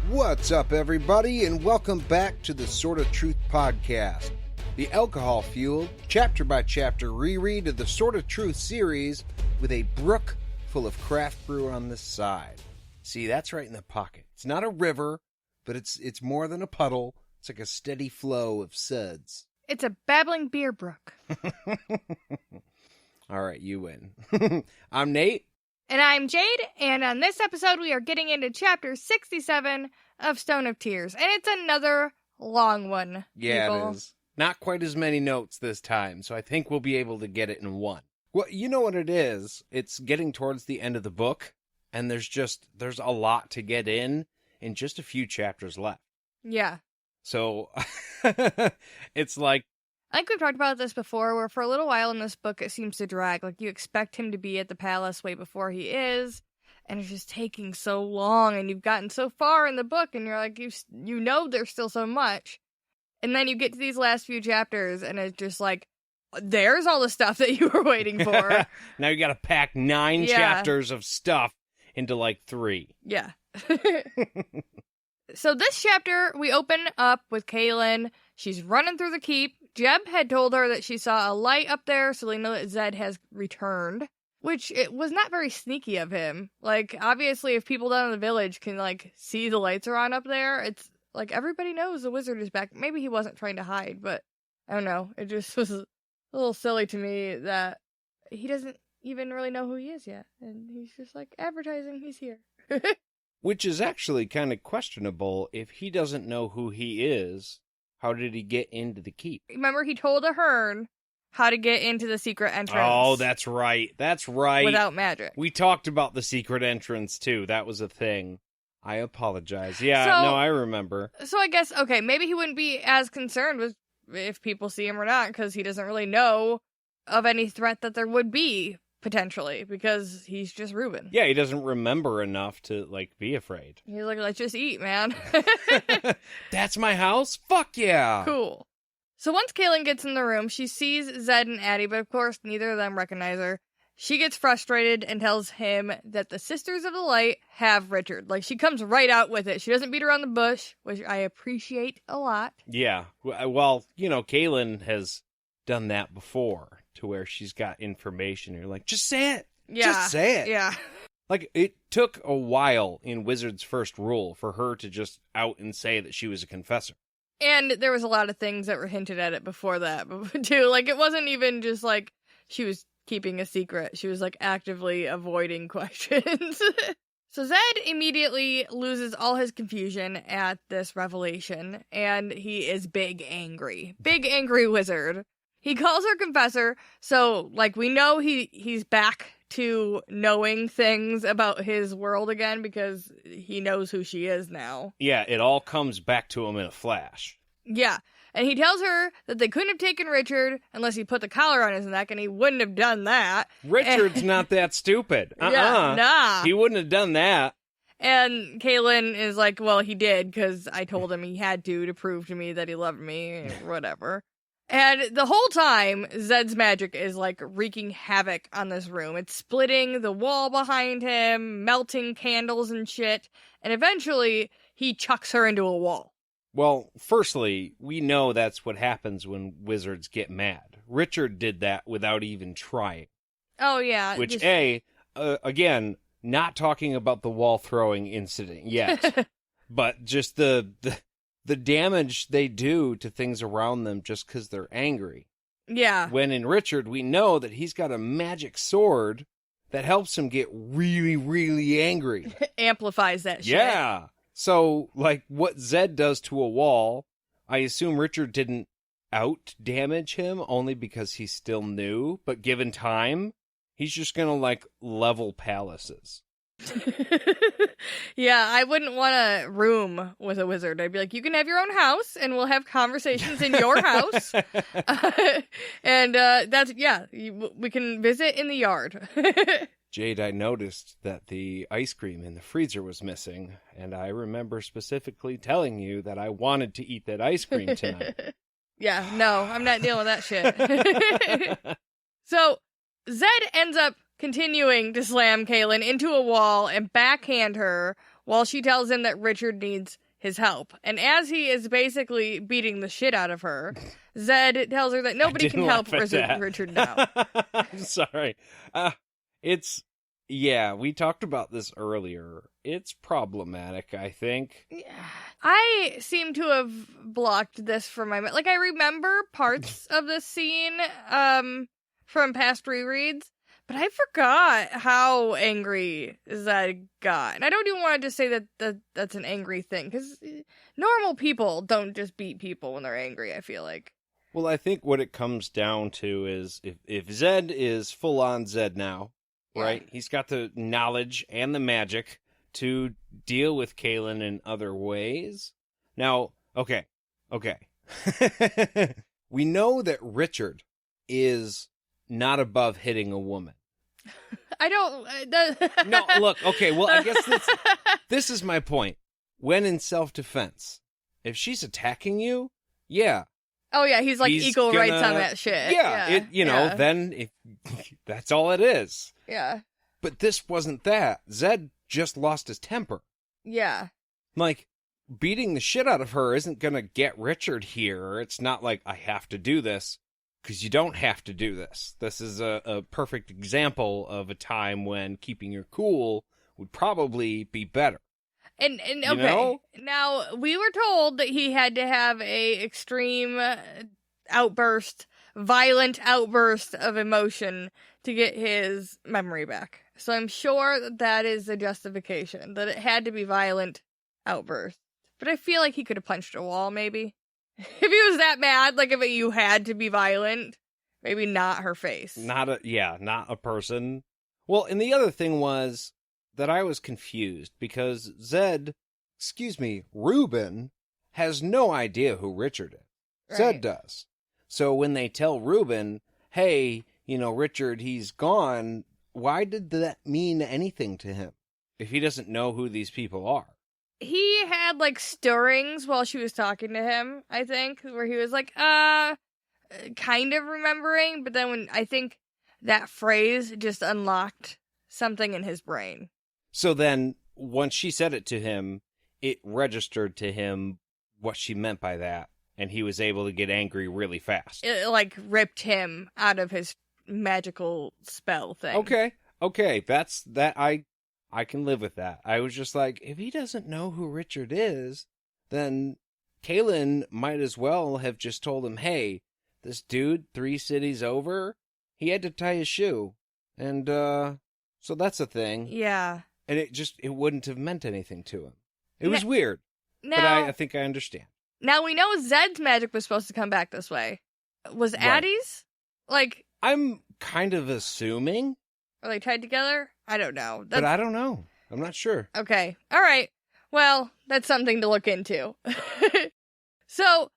What's up, everybody, and welcome back to the SOT Truth podcast, the alcohol-fueled, chapter-by-chapter reread of the SOT Truth series with a brook full of craft brew on the side. See, that's right in the pocket. It's not a river, but it's more than a puddle. It's like a steady flow of suds. It's a babbling beer brook. All right, you win. I'm Nate. And I'm Jade, and on this episode we are getting into chapter 67 of Stone of Tears. And it's another long one, Yeah, people. it is. Not quite as many notes this time, so I think we'll be able to get it in one. Well, you know what it is? It's getting towards the end of the book, and there's a lot to get in just a few chapters left. Yeah. So, it's like... I think we've talked about this before, where for a little while in this book it seems to drag. Like, you expect him to be at the palace way before he is, and it's just taking so long, and you've gotten so far in the book, and you're like, you know there's still so much. And then you get to these last few chapters, and it's just like, there's all the stuff that you were waiting for. Now you gotta pack 9 chapters of stuff into, like, 3. Yeah. So this chapter, we open up with Kahlan. She's running through the keep. Jeb had told her that she saw a light up there, so they know that Zedd has returned. Which, it was not very sneaky of him. Like, obviously, if people down in the village can, like, see the lights are on up there, it's, like, everybody knows the wizard is back. Maybe he wasn't trying to hide, but, I don't know. It just was a little silly to me that he doesn't even really know who he is yet. And he's just, like, advertising he's here. Which is actually kind of questionable. If he doesn't know who he is, how did he get into the keep? Remember, he told Ahern how to get into the secret entrance. Oh, that's right. That's right. Without magic. We talked about the secret entrance, too. That was a thing. I apologize. Yeah, no, I remember. So I guess, okay, maybe he wouldn't be as concerned with if people see him or not, because he doesn't really know of any threat that there would be, potentially, because he's just Reuben. Yeah, he doesn't remember enough to, like, be afraid. He's like, let's just eat, man. That's my house? Fuck yeah! Cool. So once Kahlan gets in the room, she sees Zedd and Addie, but of course neither of them recognize her. She gets frustrated and tells him that the Sisters of the Light have Richard. Like, she comes right out with it. She doesn't beat around the bush, which I appreciate a lot. Yeah. Well, you know, Kahlan has done that before, to where she's got information. You're like, just say it. Yeah. Just say it. Yeah. Like, it took a while in Wizard's first rule for her to just out and say that she was a confessor. And there was a lot of things that were hinted at it before that, too. Like, it wasn't even just, like, she was keeping a secret. She was, like, actively avoiding questions. So Zedd immediately loses all his confusion at this revelation, and he is big angry. Big angry wizard. He calls her confessor, so, like, we know he's back to knowing things about his world again because he knows who she is now. Yeah, it all comes back to him in a flash. Yeah, and he tells her that they couldn't have taken Richard unless he put the collar on his neck, and he wouldn't have done that. Richard's not that stupid. Yeah, nah. He wouldn't have done that. And Kahlan is like, well, he did, because I told him he had to prove to me that he loved me, whatever. And the whole time, Zedd's magic is, like, wreaking havoc on this room. It's splitting the wall behind him, melting candles and shit, and eventually, he chucks her into a wall. Well, firstly, we know that's what happens when wizards get mad. Richard did that without even trying. Oh, yeah. Which, again, not talking about the wall-throwing incident yet, but just the damage they do to things around them just because they're angry. Yeah. When in Richard, we know that he's got a magic sword that helps him get really, really angry. Amplifies that shit. Yeah. So, like, what Zedd does to a wall, I assume Richard didn't out-damage him only because he's still new, but given time, he's just gonna, like, level palaces. Yeah, I wouldn't want a room with a wizard. I'd be like, you can have your own house, and we'll have conversations in your house. And that's, yeah, we can visit in the yard. Jade, I noticed that the ice cream in the freezer was missing, and I remember specifically telling you that I wanted to eat that ice cream tonight. Yeah, no, I'm not dealing with that shit. So, Zedd ends up continuing to slam Kahlan into a wall and backhand her while she tells him that Richard needs his help. And as he is basically beating the shit out of her, Zedd tells her that nobody can help Richard now. I'm sorry. We talked about this earlier. It's problematic, I think. I seem to have blocked this from my... Like, I remember parts of this scene from past rereads, but I forgot how angry Zedd got. And I don't even want to just say that's an angry thing, because normal people don't just beat people when they're angry, I feel like. Well, I think what it comes down to is if Zedd is full-on Zedd now, right? He's got the knowledge and the magic to deal with Kahlan in other ways. Now, okay. We know that Richard is not above hitting a woman. I don't... No, look, okay, well, I guess this is my point. When in self-defense, if she's attacking you, yeah. Oh, yeah, he's equal rights on that shit. Yeah, then that's all it is. Yeah. But this wasn't that. Zedd just lost his temper. Yeah. Like, beating the shit out of her isn't gonna get Richard here. It's not like, I have to do this. Because you don't have to do this. This is a perfect example of a time when keeping your cool would probably be better. And okay, now we were told that he had to have a extreme violent outburst of emotion to get his memory back. So I'm sure that is the justification, that it had to be violent outburst. But I feel like he could have punched a wall, maybe. If he was that mad, like if you had to be violent, maybe not her face. Not a person. Well, and the other thing was that I was confused because Reuben has no idea who Richard is. Right. Zedd does. So when they tell Reuben, hey, Richard, he's gone, why did that mean anything to him if he doesn't know who these people are? He had, stirrings while she was talking to him, I think, where he was kind of remembering, but then I think that phrase just unlocked something in his brain. So then, once she said it to him, it registered to him what she meant by that, and he was able to get angry really fast. It, ripped him out of his magical spell thing. Okay, that's that, I can live with that. I was just like, if he doesn't know who Richard is, then Kahlan might as well have just told him, hey, this dude 3 cities over, he had to tie his shoe. And, so that's a thing. Yeah. And it wouldn't have meant anything to him. It was weird. But I think I understand. Now we know Zedd's magic was supposed to come back this way. Was Addie's? I'm kind of assuming. Are they tied together? I don't know. But I don't know. I'm not sure. Okay. All right. Well, that's something to look into. So,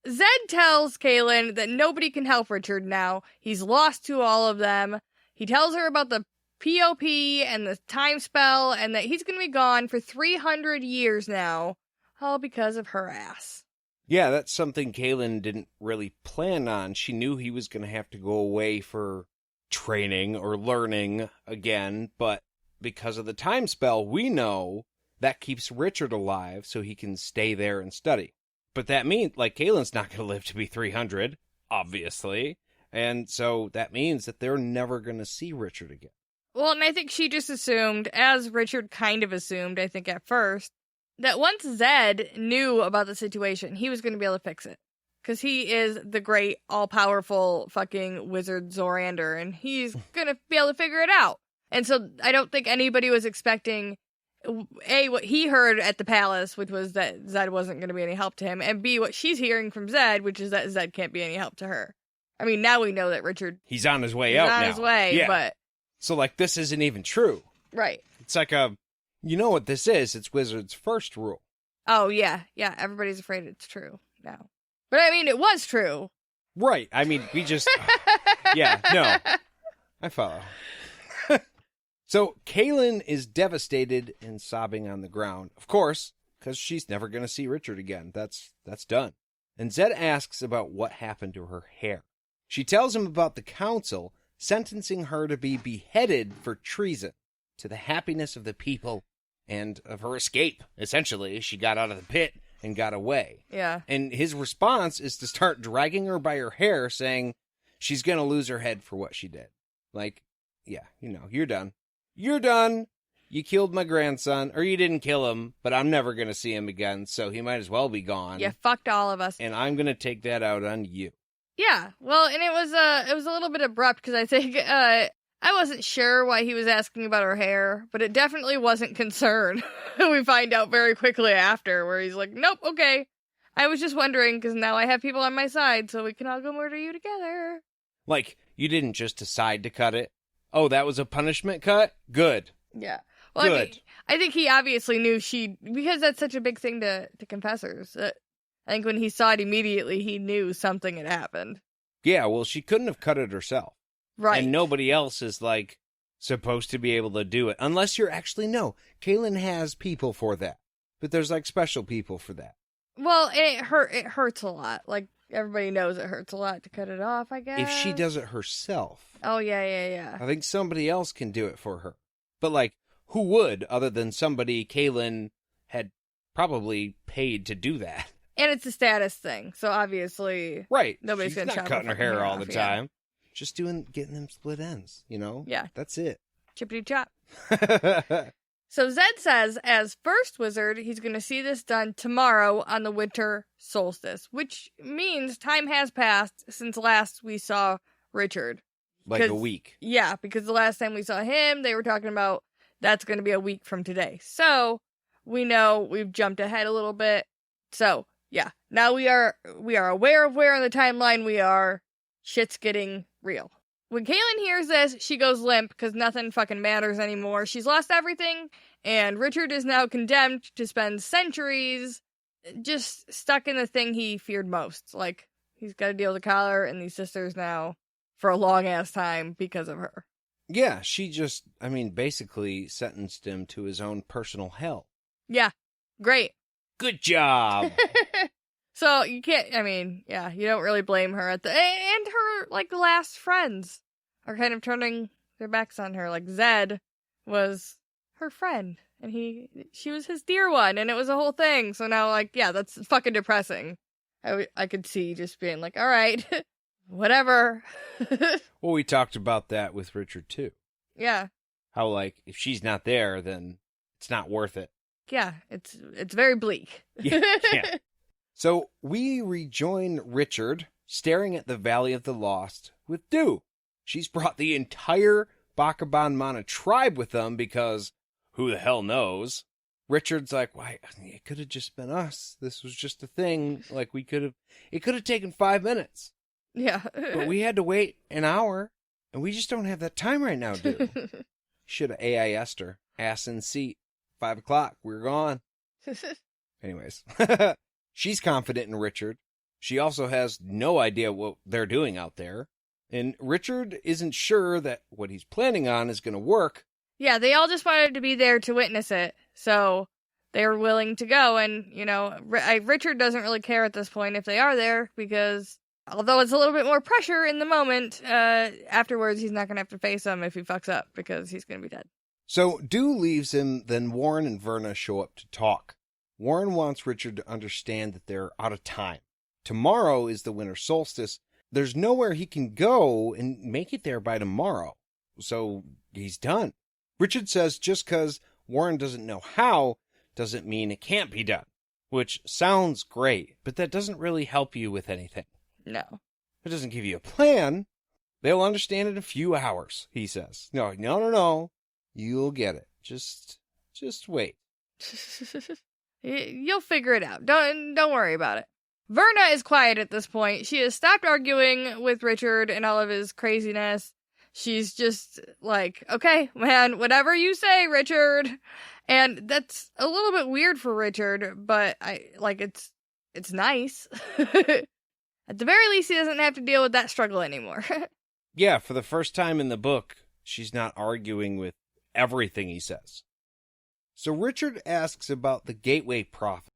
Zedd tells Kahlan that nobody can help Richard now. He's lost to all of them. He tells her about the POP and the time spell and that he's going to be gone for 300 years now. All because of her ass. Yeah, that's something Kahlan didn't really plan on. She knew he was going to have to go away for training or learning again, but because of the time spell, we know that keeps Richard alive so he can stay there and study. But that means, Kahlan's not going to live to be 300, obviously, and so that means that they're never going to see Richard again. Well, and I think she just assumed, as Richard kind of assumed, I think at first, that once Zedd knew about the situation, he was going to be able to fix it. Because he is the great, all-powerful fucking wizard Zorander, and he's going to be able to figure it out. And so I don't think anybody was expecting, A, what he heard at the palace, which was that Zedd wasn't going to be any help to him, and B, what she's hearing from Zedd, which is that Zedd can't be any help to her. I mean, now we know that Richard... He's on his way out now. He's on his way, yeah. But... So, this isn't even true. Right. It's you know what this is? It's Wizard's first rule. Oh, yeah. Yeah, everybody's afraid it's true now. But, I mean, it was true. Right. I mean, we just... yeah, no. I follow. So, Kahlan is devastated and sobbing on the ground. Of course, because she's never going to see Richard again. That's done. And Zedd asks about what happened to her hair. She tells him about the council sentencing her to be beheaded for treason to the happiness of the people and of her escape. Essentially, she got out of the pit and got away. Yeah. And his response is to start dragging her by her hair, saying she's going to lose her head for what she did. Like, yeah, you're done. You're done. You killed my grandson, or you didn't kill him, but I'm never going to see him again, so he might as well be gone. Yeah, fucked all of us. And I'm going to take that out on you. Yeah, well, and it was a little bit abrupt, because I think, I wasn't sure why he was asking about her hair, but it definitely wasn't concern. We find out very quickly after, where he's like, nope, okay. I was just wondering, because now I have people on my side, so we can all go murder you together. Like, you didn't just decide to cut it. Oh, that was a punishment cut? Good. Yeah. Well, Good. I think he obviously knew because that's such a big thing to confessors. I think when he saw it immediately, he knew something had happened. Yeah, well, she couldn't have cut it herself. Right. And nobody else is, like, supposed to be able to do it. Unless you're actually, no. Kahlan has people for that. But there's, like, special people for that. Well, it hurts a lot. Like, everybody knows it hurts a lot to cut it off, I guess. If she does it herself. Oh, yeah. I think somebody else can do it for her. But, like, who would, other than somebody Kahlan had probably paid to do that? And it's a status thing, so obviously... Right. Nobody's She's going to not cutting her hair all the off, time. Just getting them split ends, Yeah. That's it. Chippity chop. So Zedd says, as first wizard, he's going to see this done tomorrow on the winter solstice, which means time has passed since last we saw Richard. Like a week. Yeah, because the last time we saw him, they were talking about that's going to be a week from today. So we know we've jumped ahead a little bit. So yeah, now we are aware of where in the timeline we are. Shit's getting real. When Kahlan hears this, she goes limp because nothing fucking matters anymore. She's lost everything, and Richard is now condemned to spend centuries just stuck in the thing he feared most. Like, he's got to deal with the collar and these sisters now for a long-ass time because of her. Yeah, she just, basically sentenced him to his own personal hell. Yeah, great. Good job! So, you can't, you don't really blame her and her, like, last friends are kind of turning their backs on her. Like, Zedd was her friend, and she was his dear one, and it was a whole thing. So now, like, yeah, that's fucking depressing. I could see just being like, all right, whatever. Well, we talked about that with Richard, too. Yeah. How, like, if she's not there, then it's not worth it. Yeah, it's very bleak. Yeah. So we rejoin Richard, staring at the Valley of the Lost, with Dew. She's brought the entire Bakaban Mana tribe with them because who the hell knows? Richard's like, why, it could have just been us. This was just a thing. Like, it could have taken 5 minutes. Yeah. But we had to wait an hour, and we just don't have that time right now, Dew. Should have AIS'd her. Ass in seat. 5 o'clock. We're gone. Anyways. She's confident in Richard. She also has no idea what they're doing out there. And Richard isn't sure that what he's planning on is going to work. Yeah, they all just wanted to be there to witness it. So they were willing to go. And, Richard doesn't really care at this point if they are there because although it's a little bit more pressure in the moment, afterwards he's not going to have to face them if he fucks up because he's going to be dead. So Dew leaves him, then Warren and Verna show up to talk. Warren wants Richard to understand that they're out of time. Tomorrow is the winter solstice. There's nowhere he can go and make it there by tomorrow. So he's done. Richard says just because Warren doesn't know how doesn't mean it can't be done. Which sounds great, but that doesn't really help you with anything. No. It doesn't give you a plan. They'll understand in a few hours, he says. No. You'll get it. Just wait. You'll figure it out. Don't worry about it. Verna is quiet at this point. She has stopped arguing with Richard and all of his craziness. She's just like, okay, man, whatever you say, Richard. And that's a little bit weird for Richard, but it's nice. At the very least, he doesn't have to deal with that struggle anymore. Yeah, for the first time in the book, she's not arguing with everything he says. So Richard asks about the Gateway Prophet.